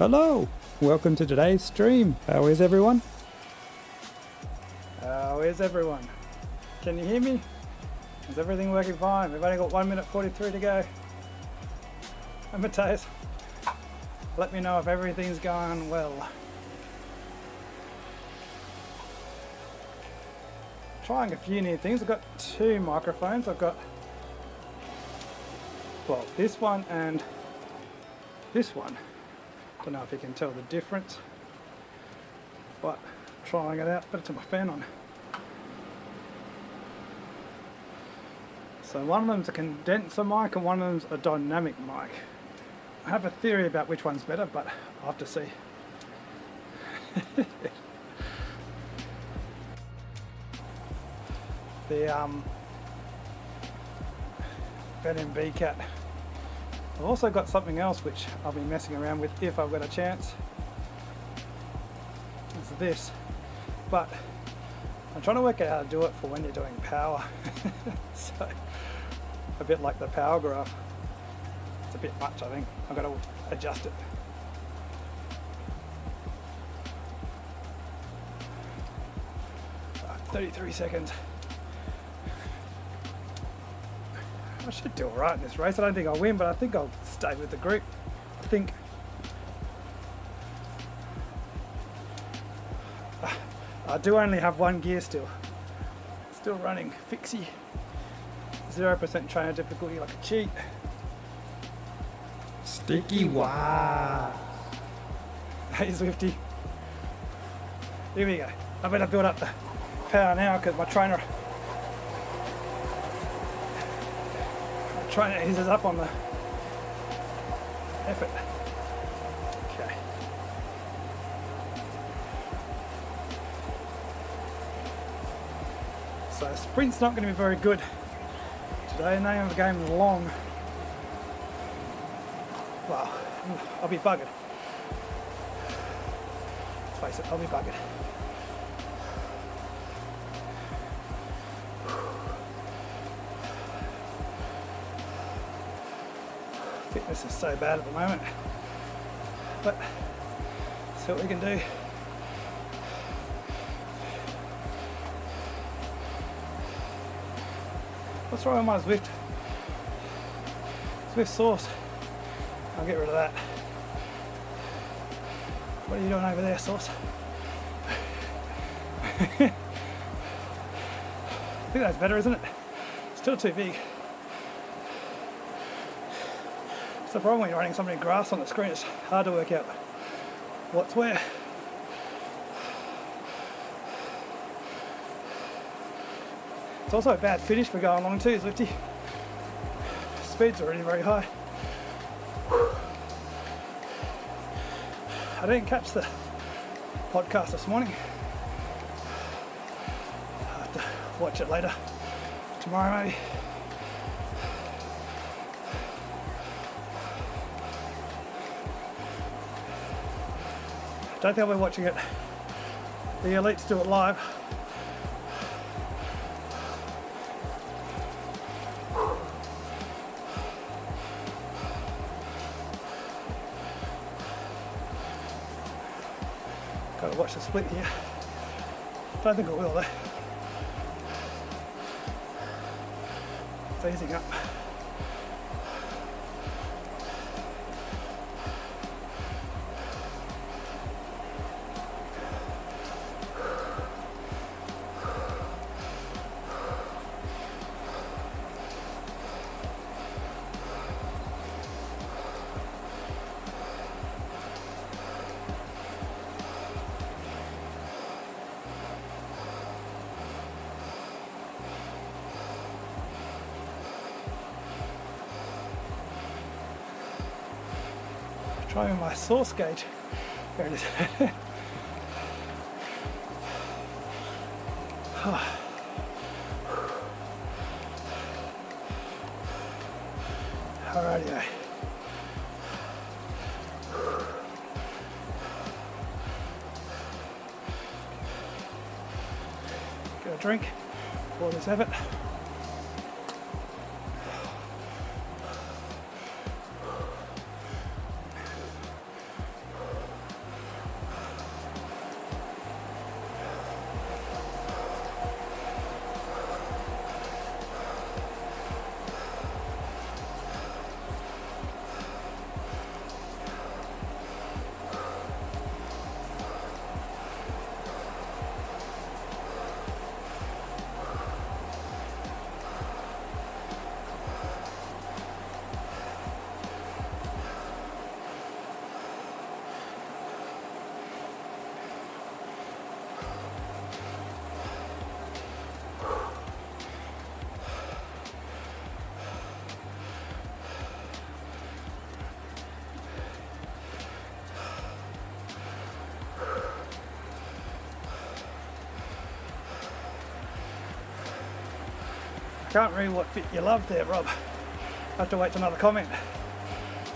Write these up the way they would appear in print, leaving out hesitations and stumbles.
Hello, welcome to today's stream. How is everyone? Can you hear me? Is everything working fine? We've only got 1 minute 43 to go. And Matthias, let me know if everything's going well. Trying a few new things. I've got two microphones. I've got, well, this one and this one. Don't know if you can tell the difference, but trying it out. Better turn my fan on. So one of them's a condenser mic and one of them's a dynamic mic. I have a theory about which one's better, but I'll have to see. The B cat. I've also got something else which I'll be messing around with if I've got a chance. It's this, but I'm trying to work out how to do it for when you're doing power. So a bit like the power graph. It's a bit much, I think. I've got to adjust it. Right, 33 seconds. I should do alright in this race. I don't think I'll win, but I think I'll stay with the group. I think. I do only have one gear still. Still running fixie. 0% trainer difficulty like a cheat. Sticky wow. Hey Zwifty. Here we go. I better build up the power now because my trainer eases up on the effort. Okay. So sprint's not going to be very good today. Name of the game is long. Well, I'll be buggered. Let's face it, I'll be buggered. Fitness is so bad at the moment, but see what we can do. What's wrong with my Zwift? Zwift sauce. I'll get rid of that. What are you doing over there, sauce? I think that's better, isn't it? Still too big. It's the problem when you're running so many graphs on the screen, it's hard to work out what's where. It's also a bad finish for going long too, Zwifty. Speed's already very high. I didn't catch the podcast this morning. I'll have to watch it later. Tomorrow maybe. Don't think I'll be watching it. The elites do it live. Gotta watch the split here. Don't think I will though. It's easing up. Try with my source gauge. There it is. Alrighty. Get a drink for this effort. Can't read what bit you love there, Rob. I have to wait till another comment.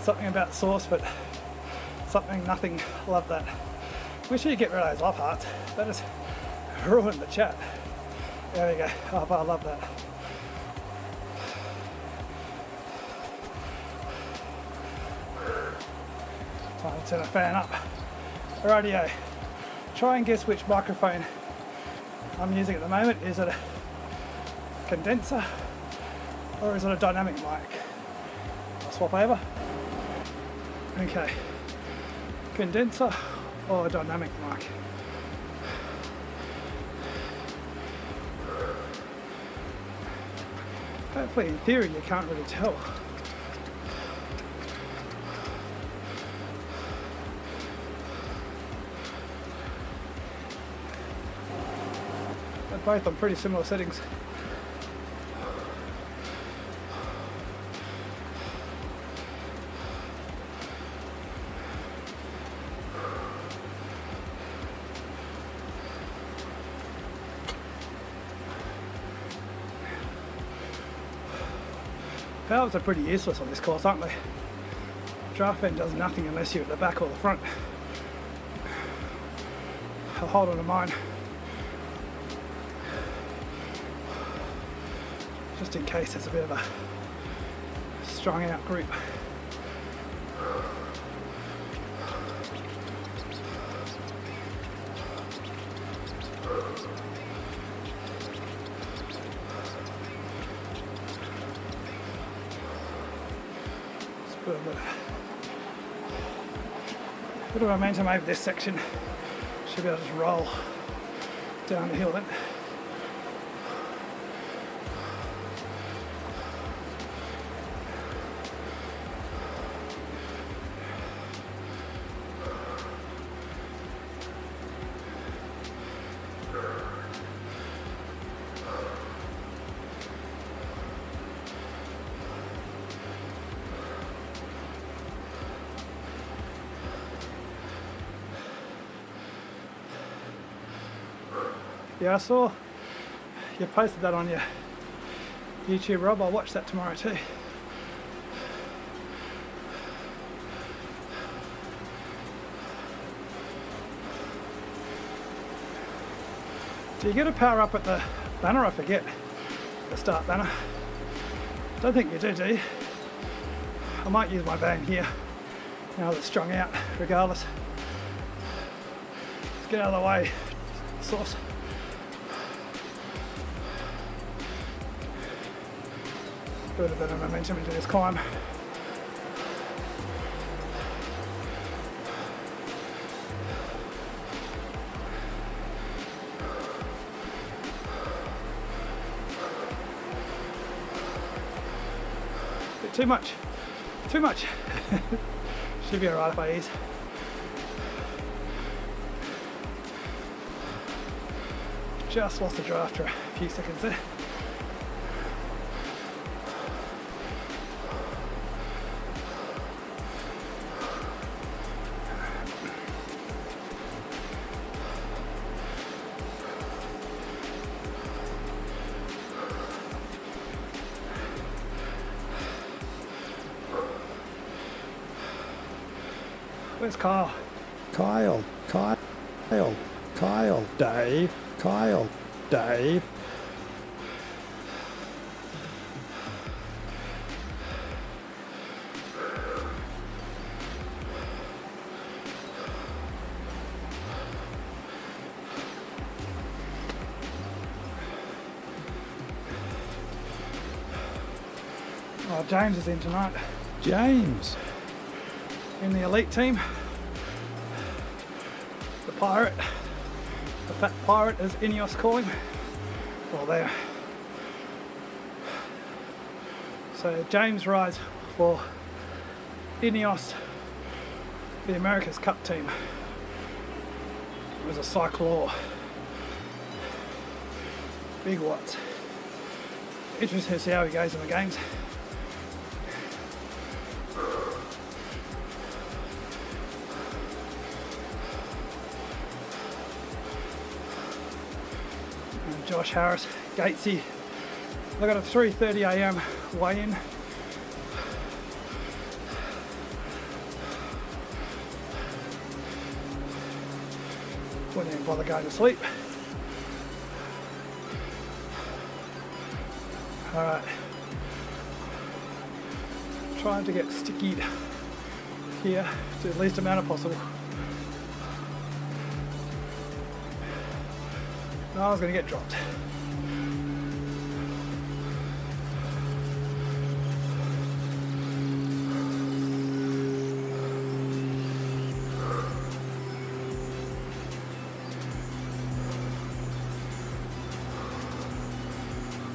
Something about sauce, but something, nothing. Love that. Make sure you get rid of those love hearts. That just ruined the chat. There we go. Oh, I love that. Time to turn the fan up. Rightio. Try and guess which microphone I'm using at the moment. Is it a condenser or is it a dynamic mic? I'll swap over. Okay. Condenser or a dynamic mic? Hopefully, in theory, you can't really tell. They're both on pretty similar settings. Valves are pretty useless on this course, aren't they? Draft vent does nothing unless you're at the back or the front. I'll hold on to mine. Just in case there's a bit of a strung out group. Bit of momentum over this section. Should be able to just roll down the hill then. Yeah, I saw you posted that on your YouTube, Rob. I'll watch that tomorrow too. Do you get a power up at the banner? I forget. The start banner. Don't think you do you? I might use my van here now that it's strung out, regardless. Let's get out of the way. Sauce. Build a bit of momentum into this climb. Bit too much. Too much. Should be alright if I ease. Just lost the draft for a few seconds there. Where's Kyle? Kyle, Dave, Dave. Oh, James is in tonight. James. In the elite team. The pirate. The fat pirate, as Ineos call him. Well, there. So James rides for Ineos, the America's Cup team. It was a cyclor. Big watts. Interesting to see how he goes in the games. Josh Harris, Gatesy, I got a 3:30 a.m. weigh-in. Wouldn't even bother going to sleep. Alright. Trying to get sticky here to the least amount of possible. No, I was going to get dropped.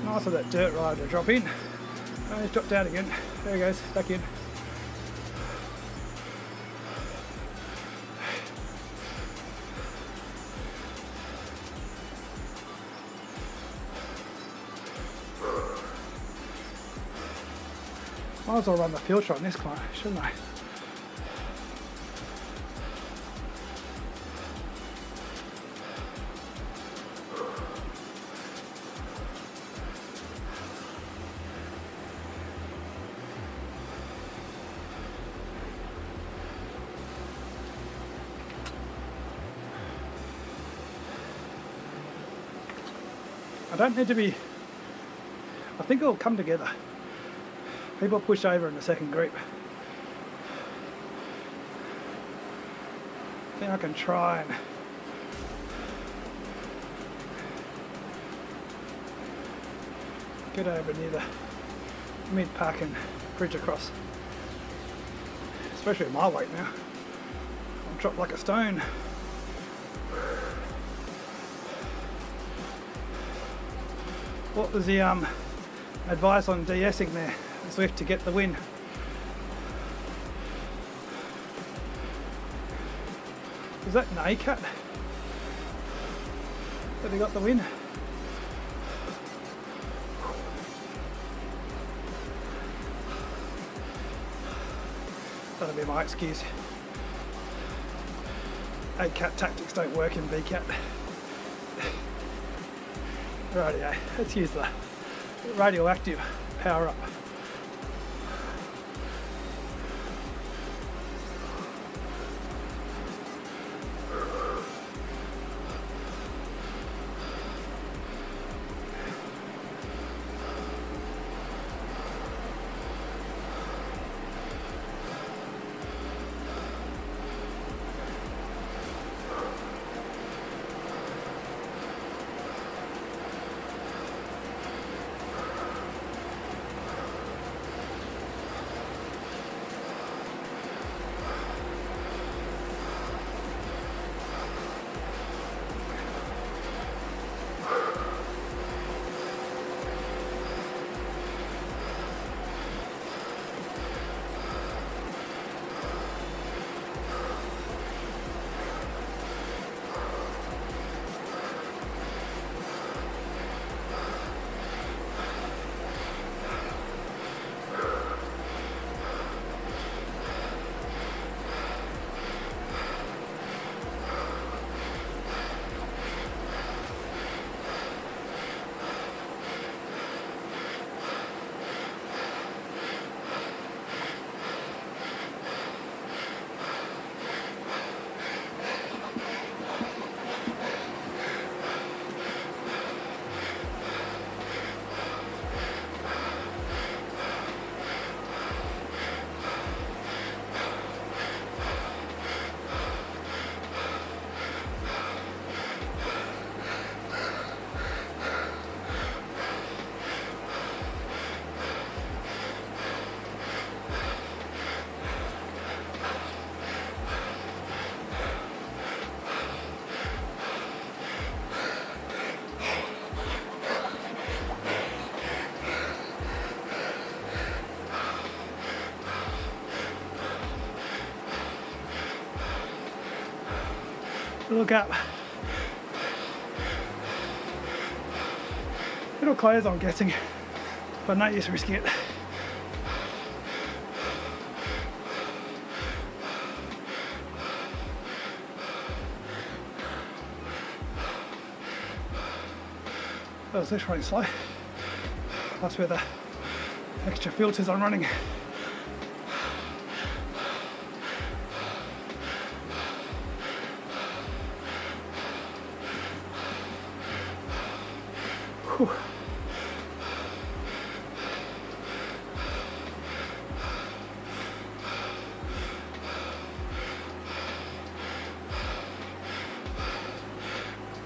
Nice of that dirt ride to drop in. Oh, he's dropped out again. There he goes, back in. Might as well run the filter on this climb, shouldn't I? I don't need to be, I think it'll come together. People push over in the second group. I think I can try and get over near the mid-pack and bridge across. Especially at my weight now. I'll drop like a stone. What was the advice on de-essing there? Zwift to get the win. Is that an A-cat? Have he got the win? That'll be my excuse. A-cat tactics don't work in B-cat. Rightio, let's use the radioactive power up. Look up. It'll close, I'm guessing, but no use risking it. Oh, is this running slow? Plus with the extra filters I'm running. Whew.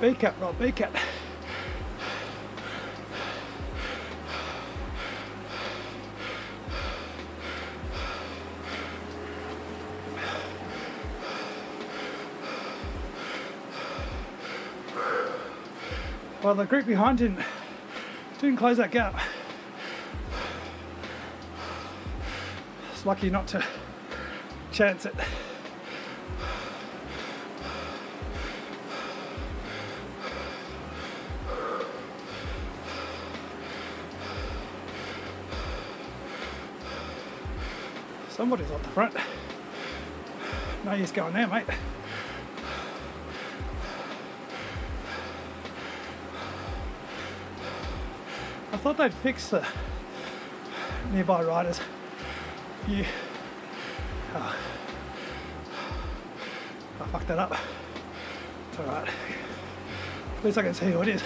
B-cat, Rob, B-cat. Well, the group behind didn't close that gap. It's lucky not to chance it. Somebody's on the front. No use going there, mate. I thought they'd fix the nearby riders. Oh, I fucked that up. It's alright. At least I can see who it is.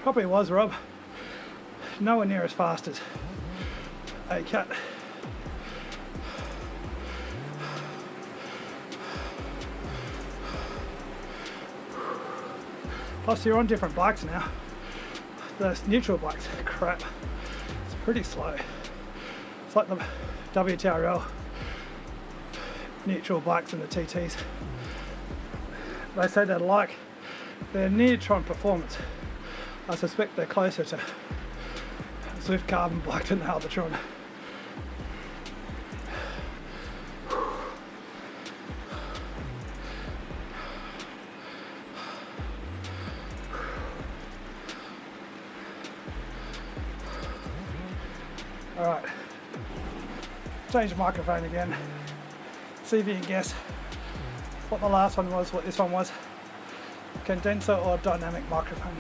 Probably was, Rob. Nowhere near as fast as a cat. Plus you're on different bikes now. The neutral bikes are crap. It's pretty slow. It's like the WTRL neutral bikes and the TTs. They say they're like their Neutron performance. I suspect they're closer to Zwift carbon bike than the Albatron. Alright, change the microphone again. See if you can guess what the last one was, what this one was. Condenser or dynamic microphone.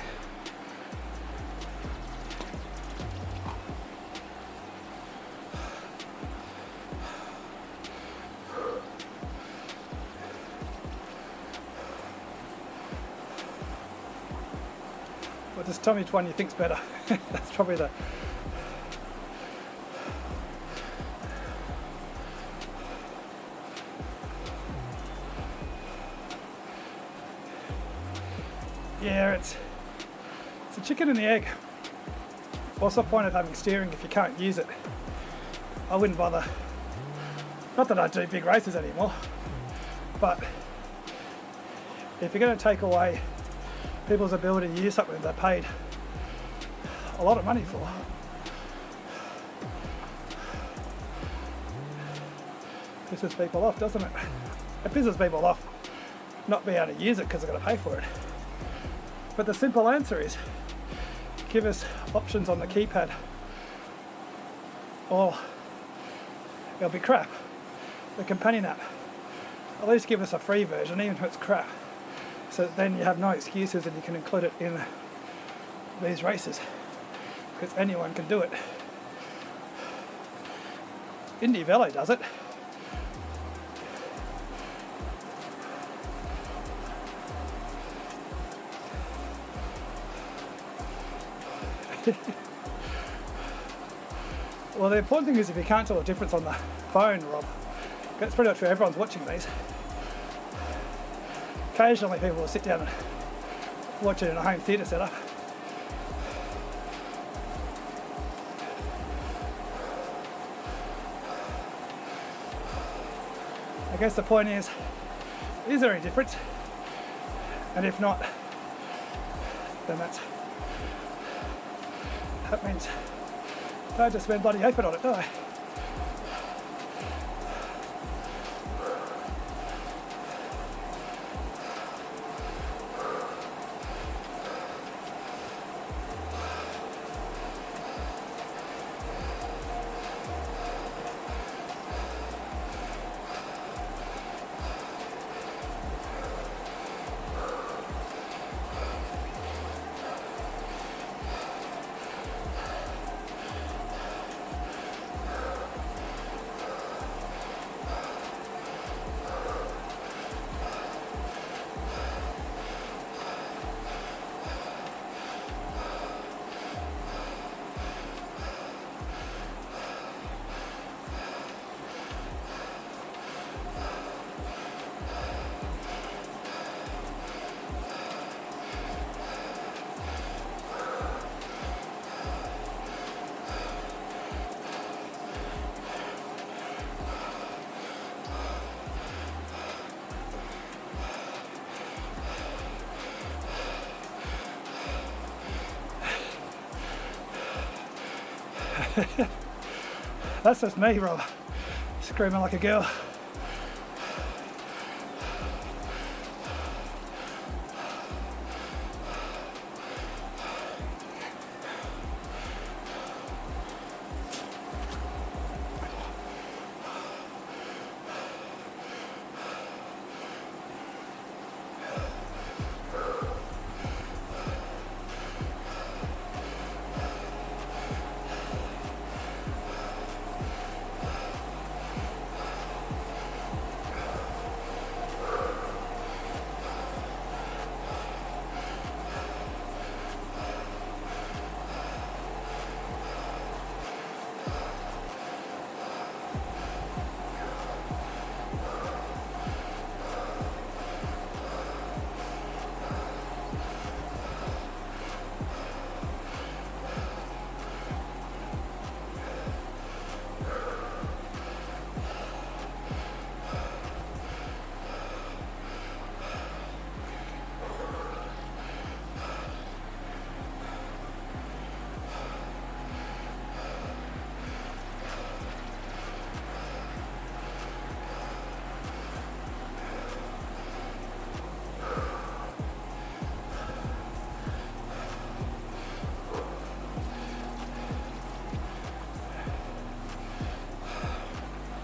Well, just tell me which one you think's better. That's probably the... Yeah, it's a chicken and the egg. What's the point of having steering if you can't use it? I wouldn't bother. Not that I do big races anymore, but if you're going to take away people's ability to use something they paid a lot of money for, pisses people off, doesn't it? It pisses people off not being able to use it because they're going to pay for it. But the simple answer is give us options on the keypad or it'll be crap. The companion app, at least give us a free version even if it's crap, so then you have no excuses and you can include it in these races because anyone can do it. Indy Velo does it. Well, the important thing is if you can't tell the difference on the phone, Rob, that's pretty much where everyone's watching these. Occasionally people will sit down and watch it in a home theatre setup. guess the point is there any difference? And if not, then that means I don't just spend bloody effort on it, do I? That's just me, Rob, screaming like a girl.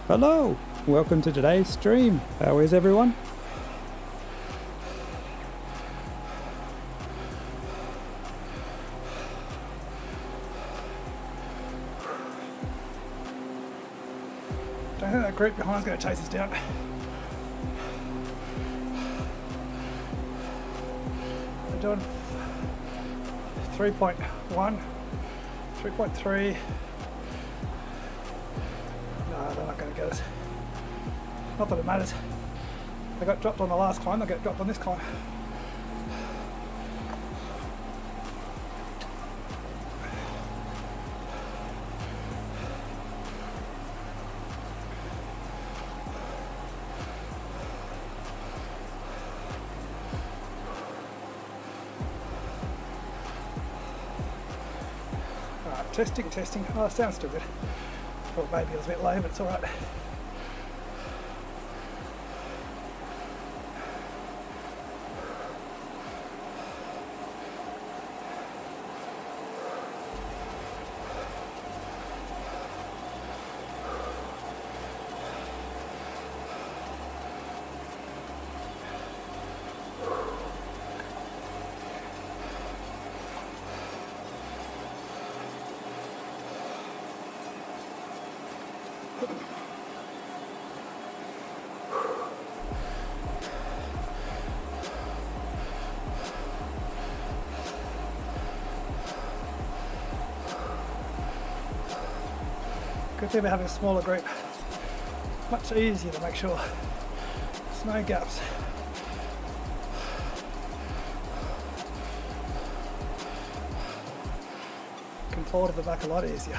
Hello, welcome to today's stream. How is everyone? Don't think that group behind's going to chase us down. We're doing 3.1, 3.3. No, they're not going to get us. Not that it matters. They got dropped on the last climb, they'll get dropped on this climb. Testing. Oh, it sounds still good. Thought maybe it was a bit low, but it's alright. Good thing about having a smaller group. Much easier to make sure there's no gaps. Can fall to the back a lot easier.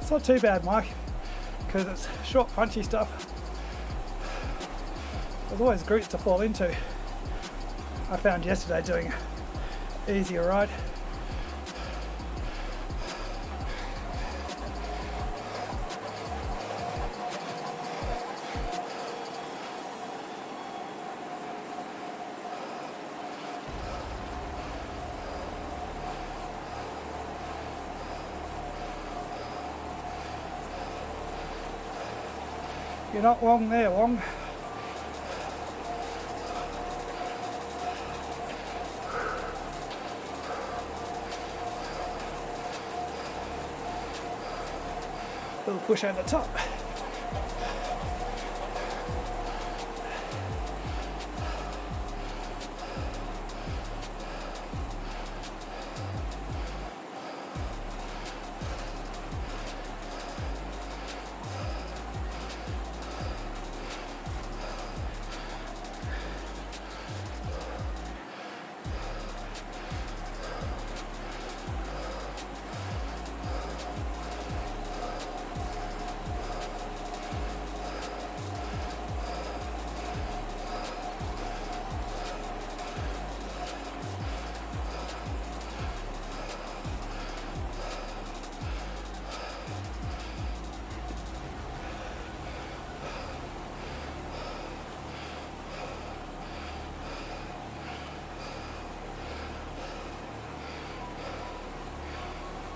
It's not too bad, Mike, because it's short, punchy stuff. There's always groups to fall into. I found yesterday doing easier ride. You're not wrong there, Wong. Little push over the top.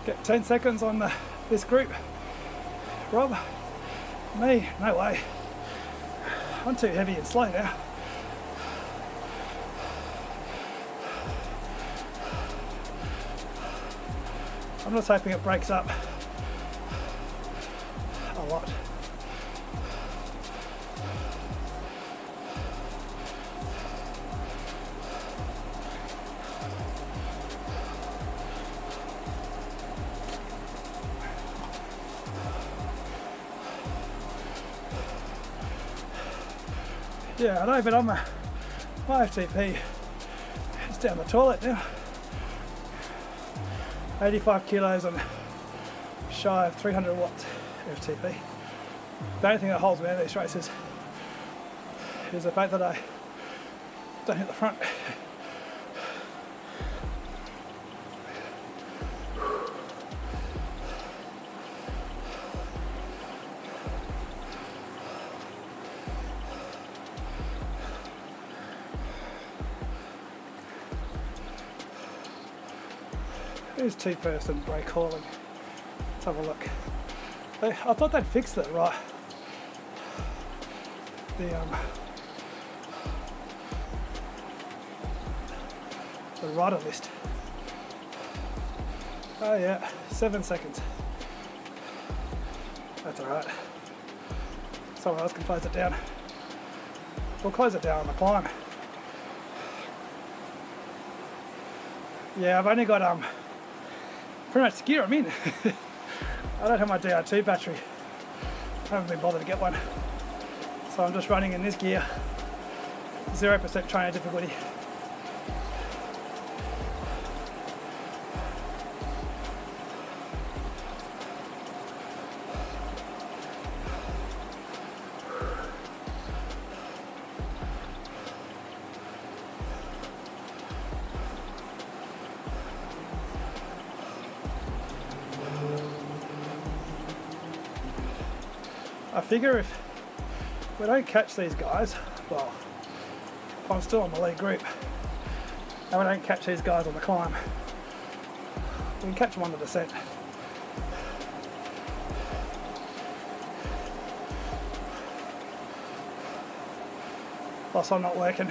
Get 10 seconds on this group. Rob, me, no way. I'm too heavy and slow now. I'm just hoping it breaks up a lot. Yeah, I know, but my FTP is down the toilet now. 85 kilos and shy of 300 watts FTP. The only thing that holds me in these races is the fact that I don't hit the front. Here's two-person brake hauling. Let's have a look. I thought they'd fixed it, right? The rider list. Oh yeah, 7 seconds. That's alright. Someone else can close it down. We'll close it down on the climb. Yeah, I've only got pretty much the gear I'm in. I don't have my DR2 battery. I haven't been bothered to get one. So I'm just running in this gear. 0% trainer difficulty. I figure if we don't catch these guys, well, if I'm still on the lead group and we don't catch these guys on the climb, we can catch them on the descent. Plus I'm not working,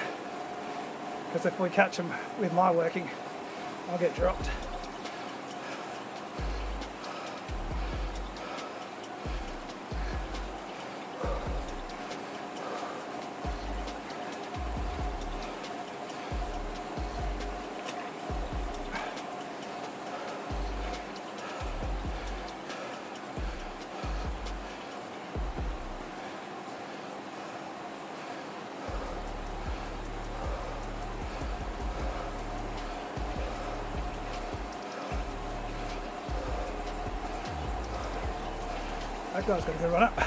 because if we catch them with my working, I'll get dropped. That guy's got a good run up.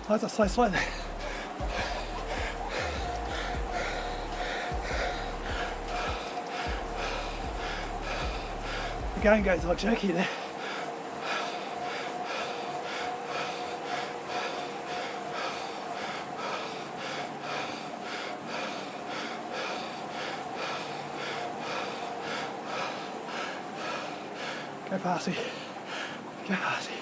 Why is it so slow there? The game goes all jerky there. Go Parsi. Go Parsi.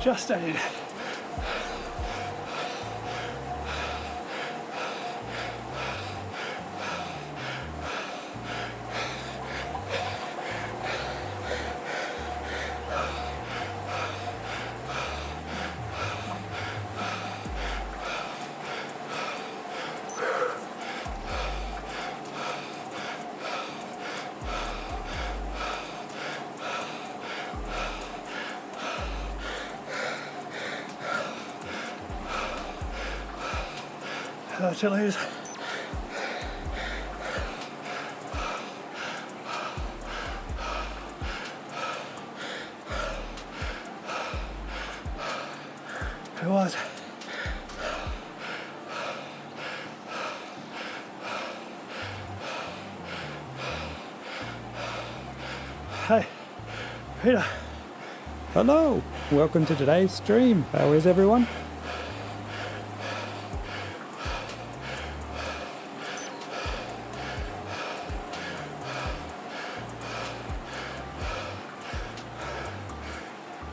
Just stay in. Hello, chilies. It was. Hey, Peter. Hello, welcome to today's stream. How is everyone?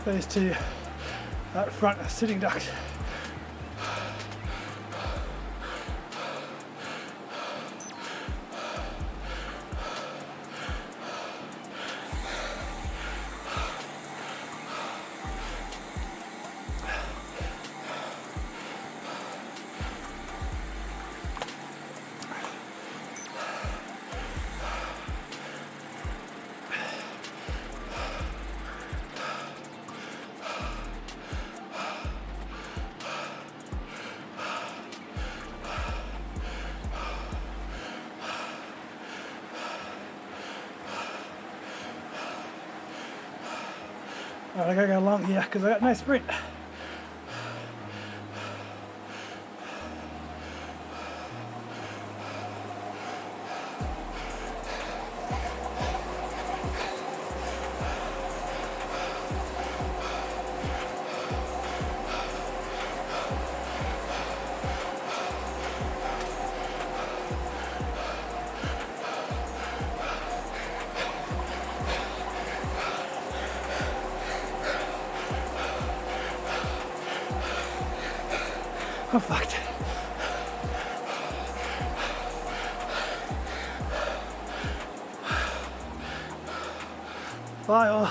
These two out front are sitting ducks. Alright, I gotta go along here because I got no sprint. I'm fucked. Bye all.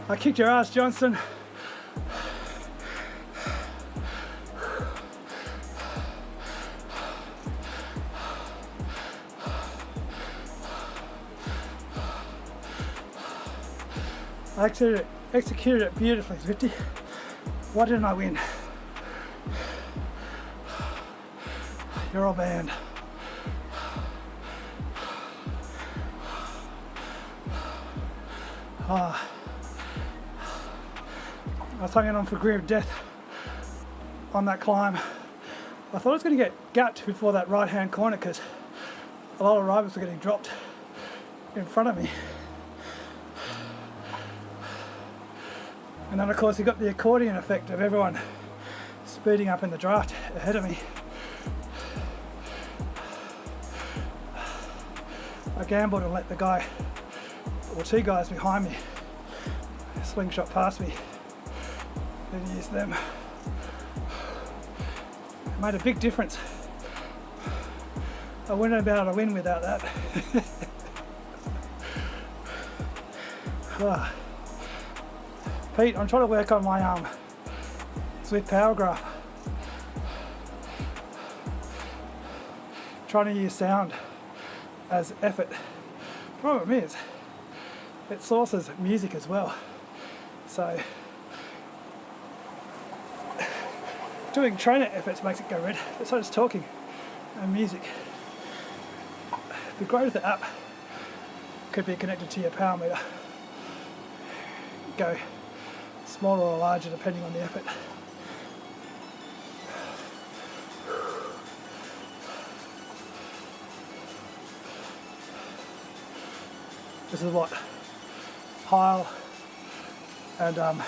I kicked your ass, Johnston. I executed it beautifully, Zwifty. Why didn't I win? You're all banned. I was hanging on for grim death on that climb. I thought I was going to get gapped before that right hand corner because a lot of rivals were getting dropped in front of me. And then of course you got the accordion effect of everyone speeding up in the draft ahead of me. I gambled and let the guy, or two guys behind me, slingshot past me. Then use them. It made a big difference. I wouldn't have been able to win without that. Pete, I'm trying to work on my Zwift power graph. Trying to use sound as effort. Problem is, it sources music as well. So doing trainer efforts makes it go red, but so does talking and music. The great if the app could be connected to your power meter. Go smaller or larger depending on the effort. This is what Heil and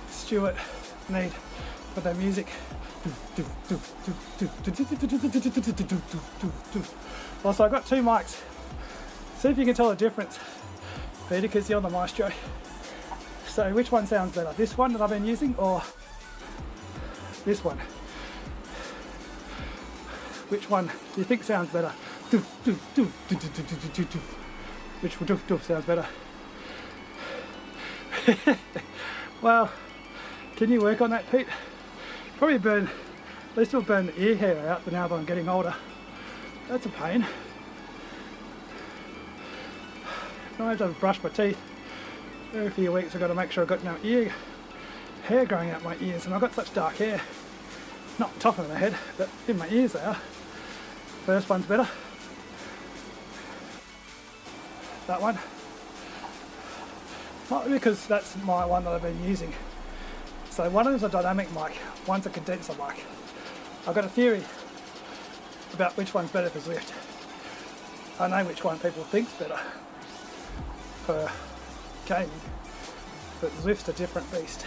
Stuart need for their music. Also, I've got two mics. See if you can tell the difference, Peter, because you're on the Maestro. So which one sounds better? This one that I've been using or this one? Which one do you think sounds better? Which sounds better? Well, can you work on that, Pete? Probably burn, at least it'll burn the ear hair out now that I'm getting older. That's a pain. I have to brush my teeth. Every few weeks I've got to make sure I've got no hair growing out my ears, and I've got such dark hair. Not top of my head, but in my ears they are. First one's better. That one. Not because that's my one that I've been using. So one of them's a dynamic mic, one's a condenser mic. I've got a theory about which one's better for Zwift. I know which one people think's better for gaming, but Zwift's a different beast.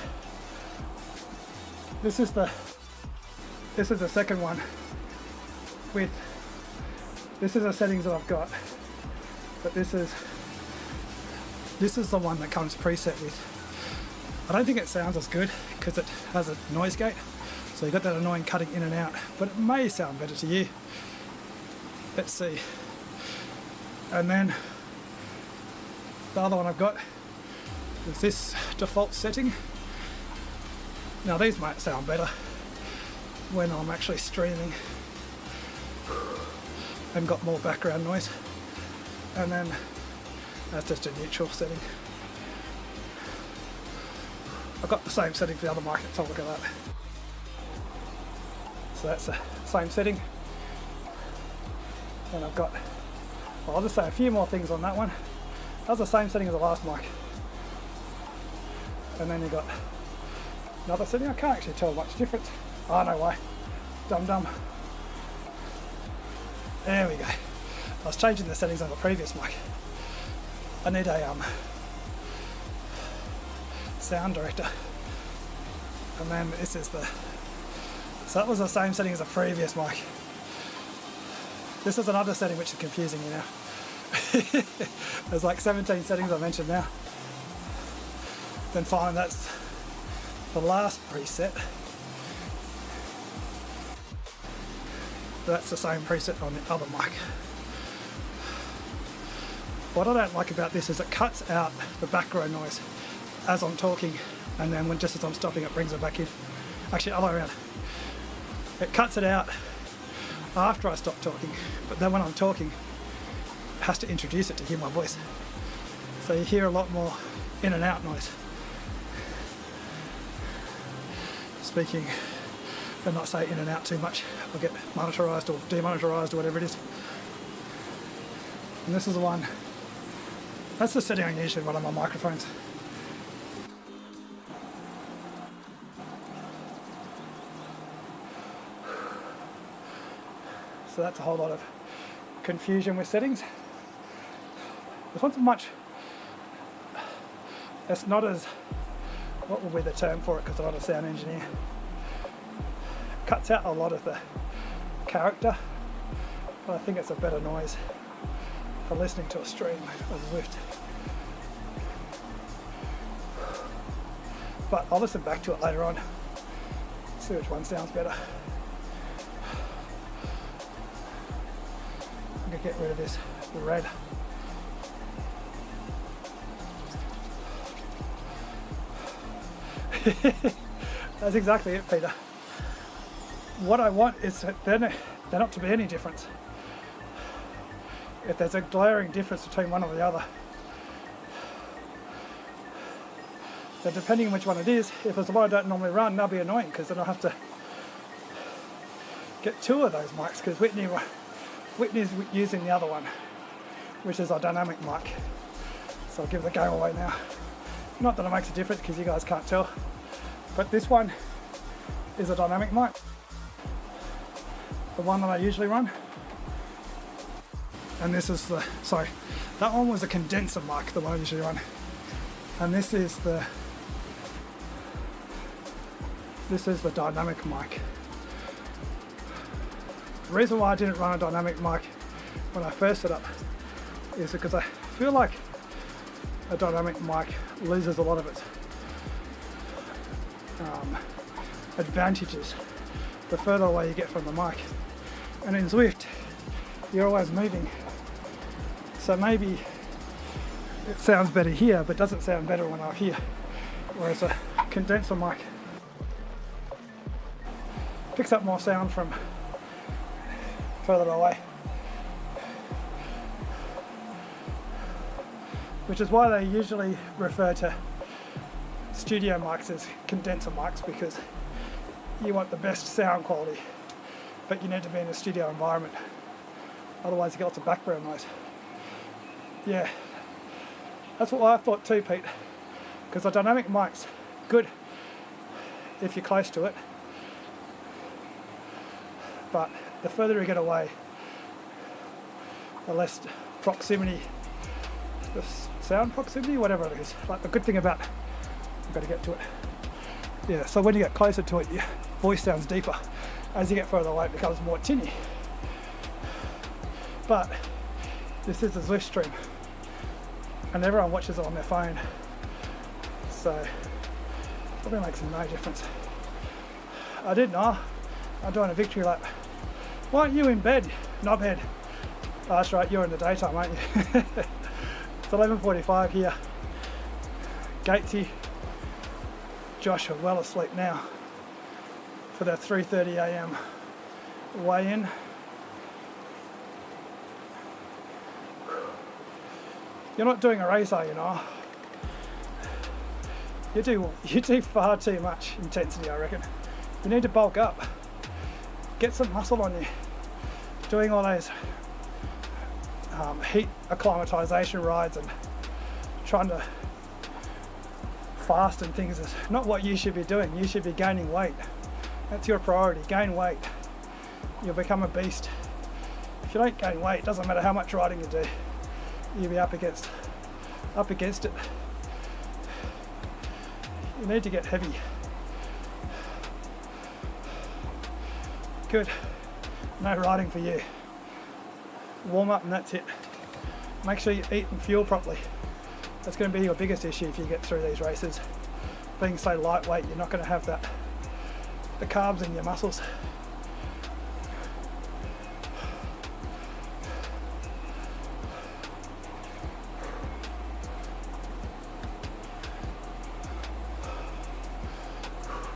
This is the second one with, this is the settings that I've got, but this is the one that comes preset with. I don't think it sounds as good because it has a noise gate, so you've got that annoying cutting in and out, but it may sound better to you. Let's see. And then the other one I've got is this default setting. Now these might sound better when I'm actually streaming and got more background noise. And then that's just a neutral setting. I've got the same setting for the other mic, let's have a look at that. So that's the same setting. And I've got, well, I'll just say a few more things on that one. That's the same setting as the last mic. And then you've got another setting. I can't actually tell much difference. Oh, no way. Dumb. There we go. I was changing the settings on the previous mic. I need a sound director. And then this is the, so that was the same setting as the previous mic. This is another setting which is confusing you now. There's like 17 settings I mentioned now. Then finally that's the last preset. That's the same preset on the other mic. What I don't like about this is it cuts out the background noise as I'm talking, and then when just as I'm stopping it brings it back in. Actually, other way around. It cuts it out after I stop talking, but then when I'm talking, it has to introduce it to hear my voice. So you hear a lot more in and out noise. Speaking, and not say in and out too much, I'll get monetarized or demonetarized or whatever it is. And this is the one, that's the setting I usually run on my microphones. So that's a whole lot of confusion with settings. This one's much, it's not as, what will be the term for it because I'm not a sound engineer. Cuts out a lot of the character, but I think it's a better noise for listening to a stream of Zwift. But I'll listen back to it later on, see which one sounds better. I'm gonna get rid of this red. That's exactly it, Peter. What I want is that there not to be any difference. If there's a glaring difference between one or the other, then depending on which one it is, if there's one I don't normally run, that'll be annoying because then I'll have to get two of those mics because Whitney's using the other one, which is our dynamic mic. So I'll give the game away now. Not that it makes a difference because you guys can't tell, but this one is a dynamic mic. The one that I usually run. And this is the, sorry, that one was a condenser mic, the one I usually run. And this is the dynamic mic. The reason why I didn't run a dynamic mic when I first set up is because I feel like a dynamic mic loses a lot of its advantages the further away you get from the mic. And in Zwift, you're always moving. So maybe it sounds better here, but doesn't sound better when I'm here. Whereas a condenser mic picks up more sound from further away. Which is why they usually refer to studio mics as condenser mics, because you want the best sound quality, but you need to be in a studio environment. Otherwise you get lots of background noise. Yeah, that's what I thought too, Pete. Because the dynamic mic's good if you're close to it, but the further you get away, the less proximity, the sound proximity, whatever it is. Like the good thing about, I've got to get to it. Yeah, so when you get closer to it, your voice sounds deeper. As you get further away, it becomes more tinny. But this is a Zwift stream, and everyone watches it on their phone, so probably makes no difference. I didn't know. I'm doing a victory lap. Why aren't you in bed? Not bed. Oh, that's right, you're in the daytime, aren't you? It's 11:45 here. Gatesy, Josh are well asleep now for their 3:30 a.m. weigh-in. You're not doing a race, are you, Noah? You do far too much intensity, I reckon. You need to bulk up. Get some muscle on you. Doing all those heat acclimatization rides and trying to fast and things is not what you should be doing. You should be gaining weight. That's your priority. Gain weight. You'll become a beast. If you don't gain weight, it doesn't matter how much riding you do. You'll be up against it. You need to get heavy. Good. No riding for you. Warm up and that's it. Make sure you eat and fuel properly. That's going to be your biggest issue if you get through these races. Being so lightweight, you're not going to have the carbs in your muscles.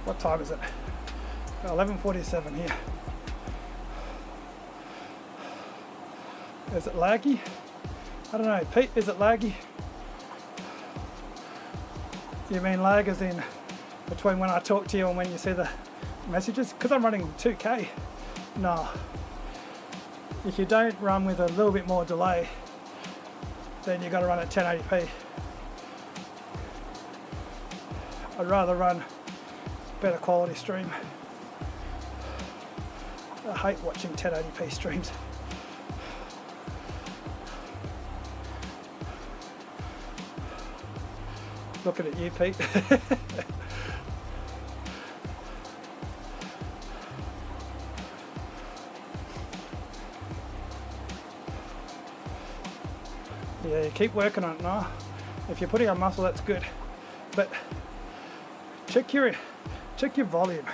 What time is it? 11:47 here. Is it laggy? I don't know. Pete, is it laggy? You mean lag as in between when I talk to you and when you see the messages? Because I'm running 2K. No. If you don't run with a little bit more delay, then you've got to run at 1080p. I'd rather run better quality stream. I hate watching 1080p streams. Looking at you, Pete. Yeah, you keep working on it now. If you're putting on muscle, that's good. But check your volume.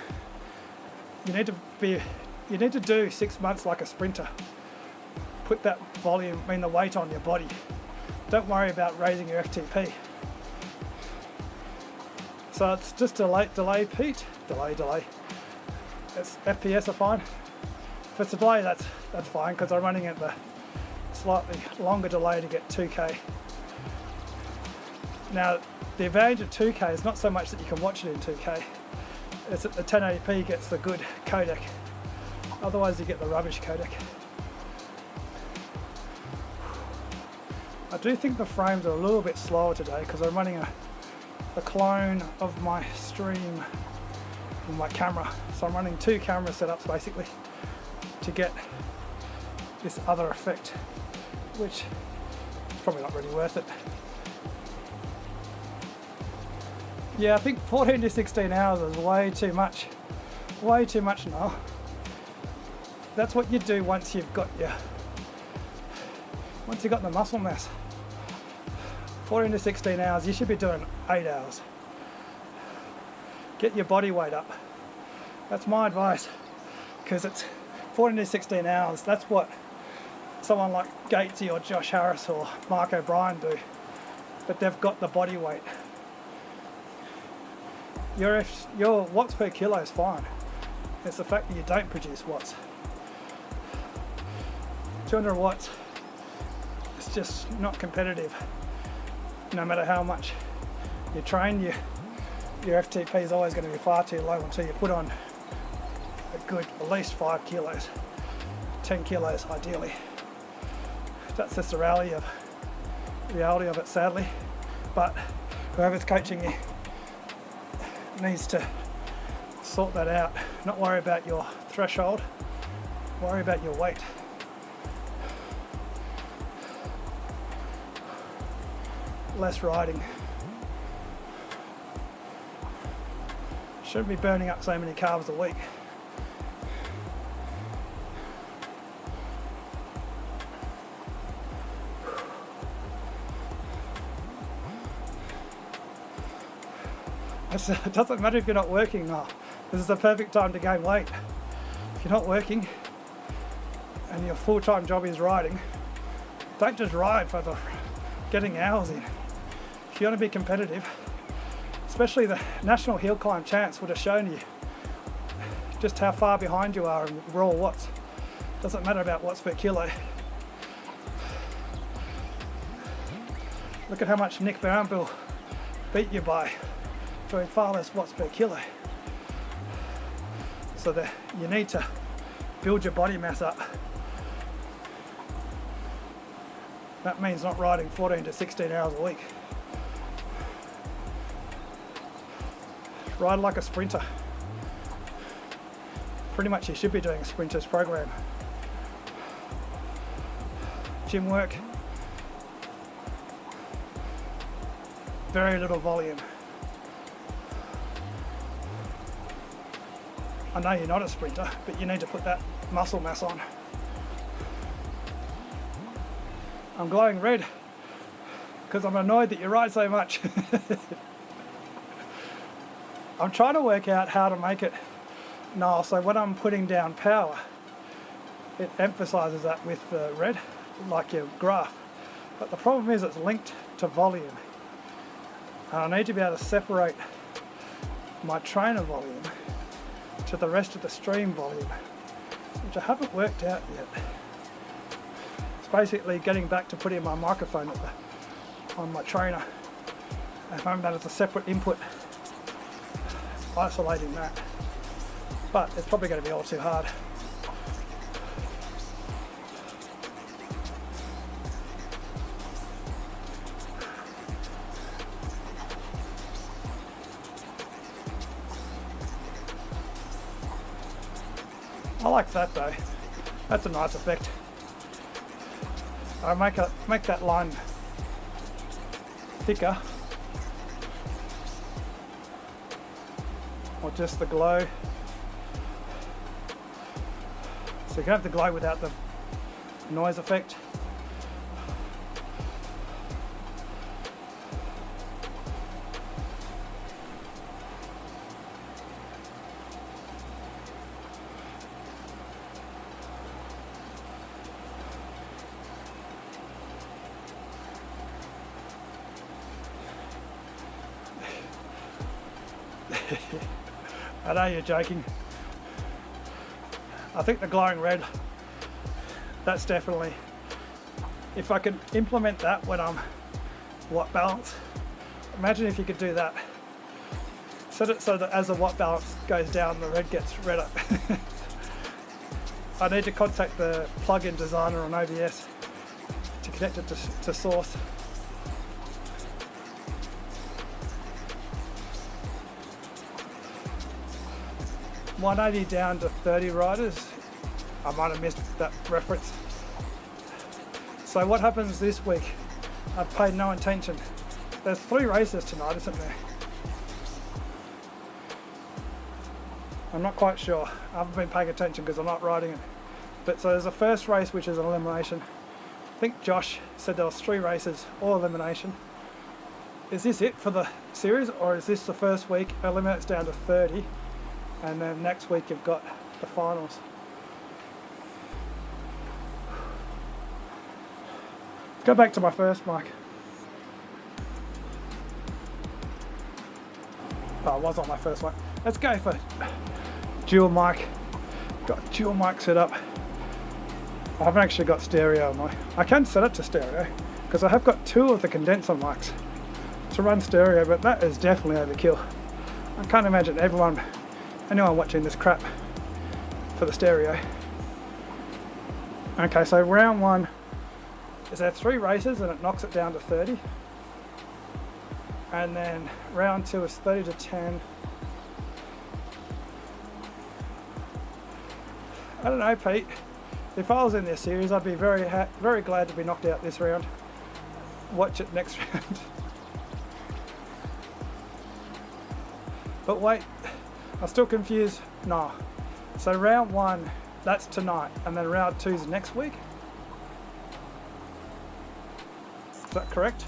You need to do 6 months like a sprinter. Put that volume, the weight on your body. Don't worry about raising your FTP. So it's just delay, Pete. Delay. It's FPS are fine. If it's a delay, that's fine because I'm running at the slightly longer delay to get 2K. Now, the advantage of 2K is not so much that you can watch it in 2K. It's that the 1080p gets the good codec. Otherwise, you get the rubbish codec. I do think the frames are a little bit slower today because I'm running a clone of my stream in my camera. So I'm running 2 camera setups basically to get this other effect, which is probably not really worth it. Yeah, I think 14 to 16 hours is way too much. Way too much now. That's what you do once you've got the muscle mass. 14 to 16 hours, you should be doing 8 hours. Get your body weight up. That's my advice, because it's 14 to 16 hours. That's what someone like Gatesy or Josh Harris or Mark O'Brien do, but they've got the body weight. Your watts per kilo is fine. It's the fact that you don't produce watts. 200 watts, it's just not competitive. No matter how much you train, your FTP is always going to be far too low until you put on a good at least 5 kilos, 10 kilos ideally. That's just the reality of it, sadly. But whoever's coaching you needs to sort that out. Not worry about your threshold, worry about your weight. Less riding. Shouldn't be burning up so many carbs a week. It doesn't matter if you're not working now. This is the perfect time to gain weight. If you're not working and your full-time job is riding, don't just ride for the getting hours in. If you want to be competitive, especially the National Hill Climb Champs would have shown you just how far behind you are in raw watts. Doesn't matter about watts per kilo. Look at how much Nick Barnbill beat you by doing far less watts per kilo. So that you need to build your body mass up. That means not riding 14 to 16 hours a week. Ride like a sprinter. Pretty much you should be doing a sprinter's program. Gym work, very little volume. I know you're not a sprinter, but you need to put that muscle mass on. I'm glowing red because I'm annoyed that you ride so much. I'm trying to work out how to make it null, so when I'm putting down power, it emphasizes that with the red, like your graph. But the problem is it's linked to volume. And I need to be able to separate my trainer volume to the rest of the stream volume, which I haven't worked out yet. It's basically getting back to putting my microphone on my trainer and having that as a separate input, isolating that. But it's probably going to be all too hard. I like that though. That's a nice effect. I make that line thicker, or just the glow. So you can have the glow without the noise effect. I know you're joking. I think the glowing red, that's definitely, if I could implement that when I'm watt balance, imagine if you could do that. Set it so that as the watt balance goes down, the red gets redder. I need to contact the plugin designer on OBS to connect it to source. 180 down to 30 riders. I might have missed that reference. So what happens this week? I've paid no attention. There's 3 races tonight, isn't there? I'm not quite sure. I haven't been paying attention because I'm not riding it. But so there's a first race which is an elimination. I think Josh said there was 3 races, all elimination. Is this it for the series, or is this the first week? Eliminates down to 30. And then next week you've got the finals. Go back to my first mic. Oh, I was on my first mic. Let's go for dual mic. Got dual mic set up. I haven't actually got stereo on my. I can set it to stereo because I have got 2 of the condenser mics to run stereo, but that is definitely overkill. I can't imagine anyone watching this crap for the stereo. Okay, so round 1 is there 3 races and it knocks it down to 30, and then round 2 is 30 to 10. I don't know, Pete, if I was in this series I'd be very glad to be knocked out this round. Watch it next round. But wait, I'm still confused. Nah. So round 1, that's tonight, and then round 2 is next week? Is that correct?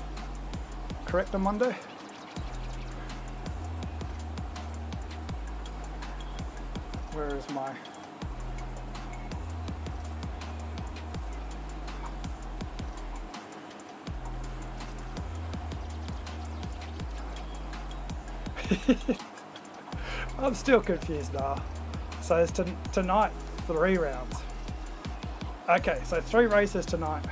Correct on Monday? Where is my... I'm still confused now. So it's tonight, 3 rounds. Okay, so 3 races tonight.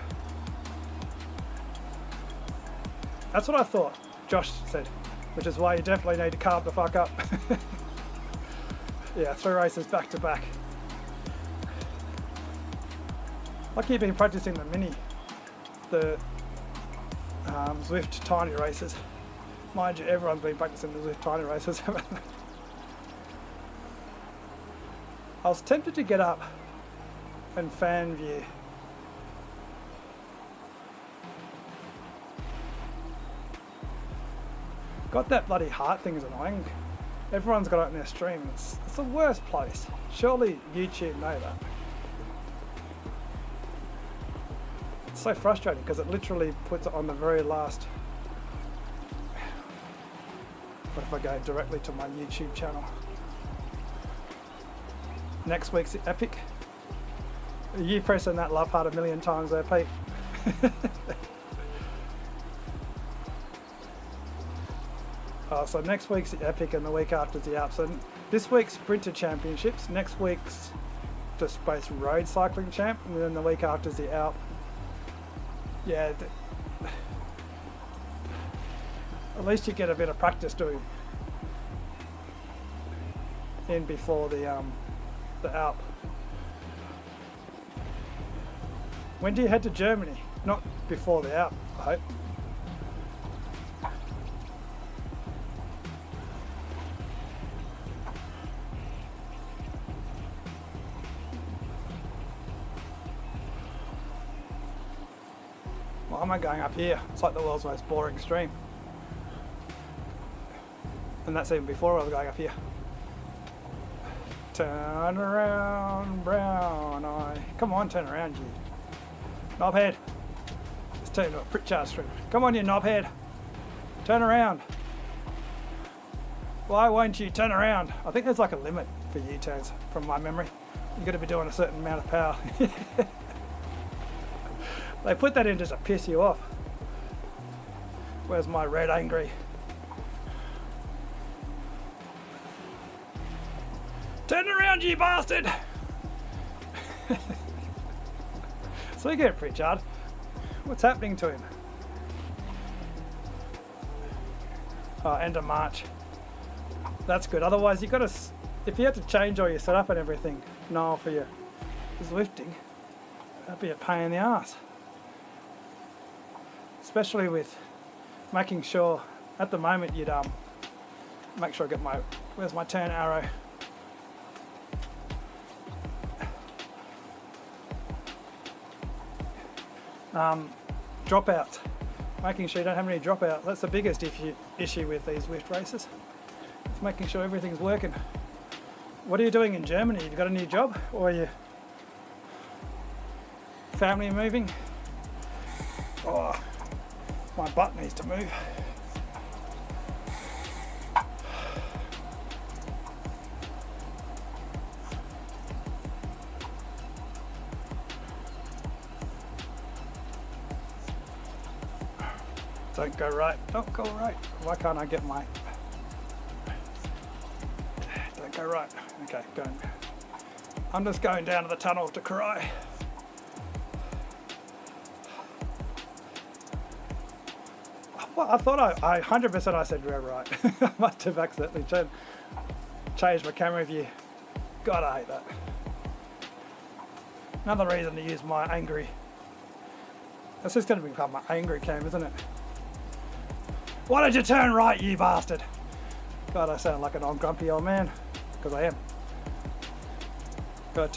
That's what I thought. Josh said which is why you definitely need to carb the fuck up. Yeah, 3 races back to back. Like you've been practicing the Zwift tiny races. Mind you, everyone's been practicing the Zwift tiny races. I was tempted to get up and fan view. God, that bloody heart thing is annoying. Everyone's got it in their stream. It's the worst place. Surely YouTube know that. It's so frustrating because it literally puts it on the very last. What if I go directly to my YouTube channel? Next week's epic. Are you pressing that love heart a million times there, Pete? So next week's the epic and the week after's the Alps. So this week's Sprinter Championships, next week's just Space Road Cycling Champ, and then the week after's the Alp. Yeah, at least you get a bit of practice doing in before the Alp. When do you head to Germany? Not before the Alp, I hope. Why am I going up here? It's like the world's most boring stream. And that's even before I was going up here. Turn around, brown eye. Come on, turn around, you knobhead. Let's turn into a Pritchard stream. Come on, you knobhead. Turn around. Why won't you turn around? I think there's like a limit for U-turns from my memory. You've got to be doing a certain amount of power. They put that in just to piss you off. Where's my red angry? Turn around, you bastard! So you get Pritchard. What's happening to him? Oh, end of March. That's good. Otherwise, you got to. If you had to change all your setup and everything, no, for your Zwifting, that'd be a pain in the ass. Especially with making sure. At the moment, you'd make sure I get my. Where's my turn arrow? Dropouts. Making sure you don't have any dropouts. That's the biggest issue with these Zwift races. It's making sure everything's working. What are you doing in Germany? Have you got a new job? Or are you family moving? Oh, my butt needs to move. Don't go right, don't go right. Why can't I get my... Don't go right. Okay, going. I'm just going down to the tunnel to cry. Well, I thought I 100% I said we're right. I must have accidentally changed my camera view. God, I hate that. Another reason to use my angry... That's just going to become my angry cam, isn't it? Why did you turn right, you bastard? God, I sound like an old grumpy old man. Because I am. Gotta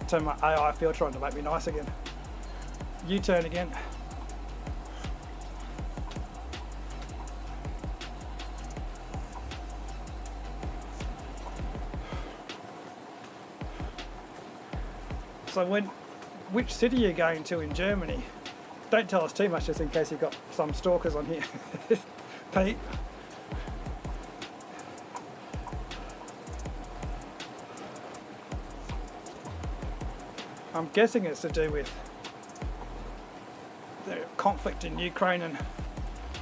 turn my AI filter on to make me nice again. U-turn again. So which city are you going to in Germany? Don't tell us too much just in case you've got some stalkers on here. Pete. I'm guessing it's to do with the conflict in Ukraine and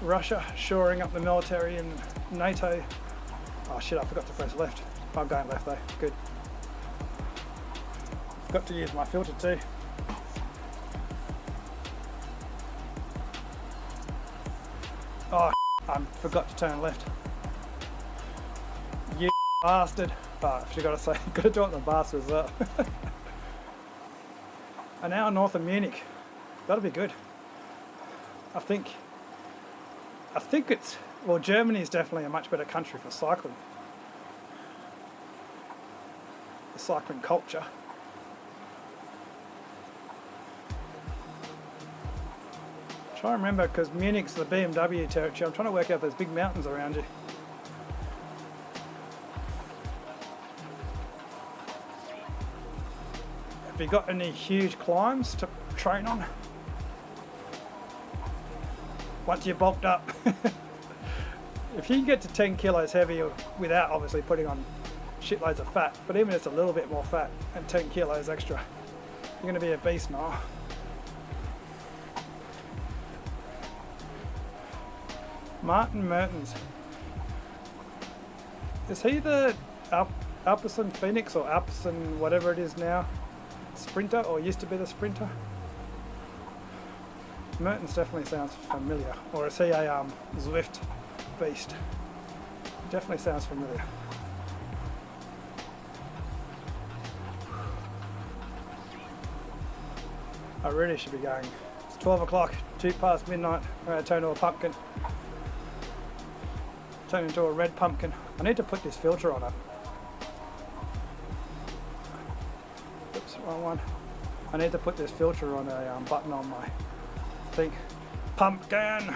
Russia, shoring up the military and NATO. Oh shit, I forgot to press left. I'm going left though, good. Forgot to use my filter too. Oh, I forgot to turn left. You bastard. Oh, I gotta say, gotta do it in the bastard as well. An hour north of Munich. That'll be good. I think it's, well, Germany is definitely a much better country for cycling. The cycling culture. Try and remember, because Munich's the BMW territory. I'm trying to work out if there's big mountains around you. Have you got any huge climbs to train on? Once you're bulked up. If you can get to 10 kilos heavier without obviously putting on shitloads of fat, but even just a little bit more fat and 10 kilos extra, you're going to be a beast now. Martin Mertens. Is he the Alpecin Phoenix or Alpecin whatever it is now? Sprinter, or used to be the sprinter? Mertens definitely sounds familiar. Or is he a Zwift beast? Definitely sounds familiar. I really should be going. It's 12 o'clock, 2 past midnight. I'm going to turn into a pumpkin. Turn into a red pumpkin. I need to put this filter on it. Oops, wrong one. I need to put this filter on a button on my thing. Pumpkin!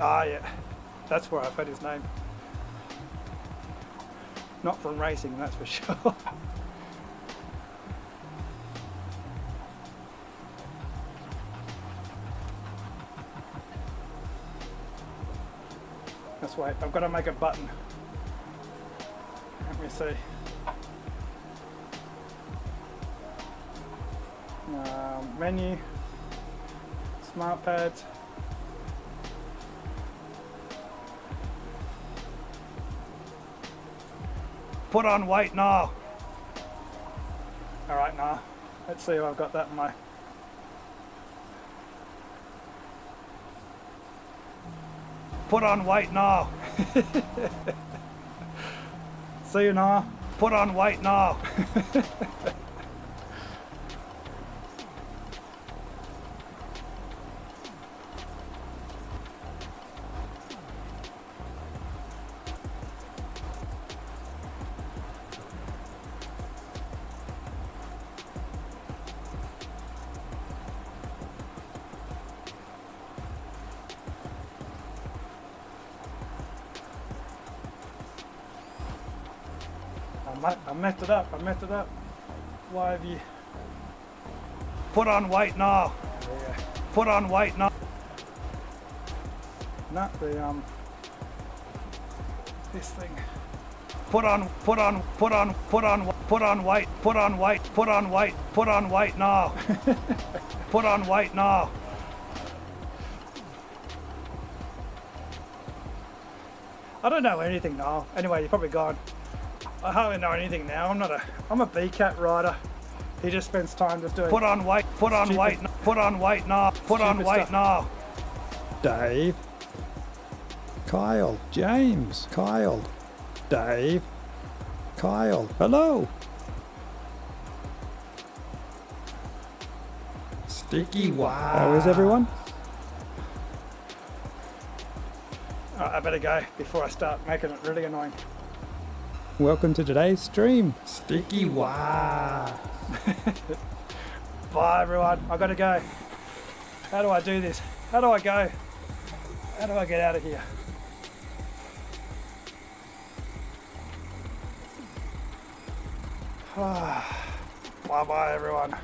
Ah, yeah. That's where I've heard his name. Not from racing, that's for sure. Let's wait, I've got to make a button. Let me see. Menu, smart pads. Put on weight now. All right, now let's see if I've got that in my. Put on weight now. See you now. Put on weight now. I messed it up. Why have you... Put on weight now. Yeah. Put on weight now. Not the, this thing. Put on weight now. Put on weight now. I don't know anything now. Anyway, you're probably gone. I hardly know anything now. I'm a B-cat rider. He just spends time just doing. Put on weight now. Dave, Kyle, James, Kyle, Dave, Kyle, hello. Sticky wow. How is everyone? Alright, I better go before I start making it really annoying. Welcome to today's stream. Sticky wow. Bye everyone, I gotta go. How do I do this? How do I go? How do I get out of here? Bye bye everyone.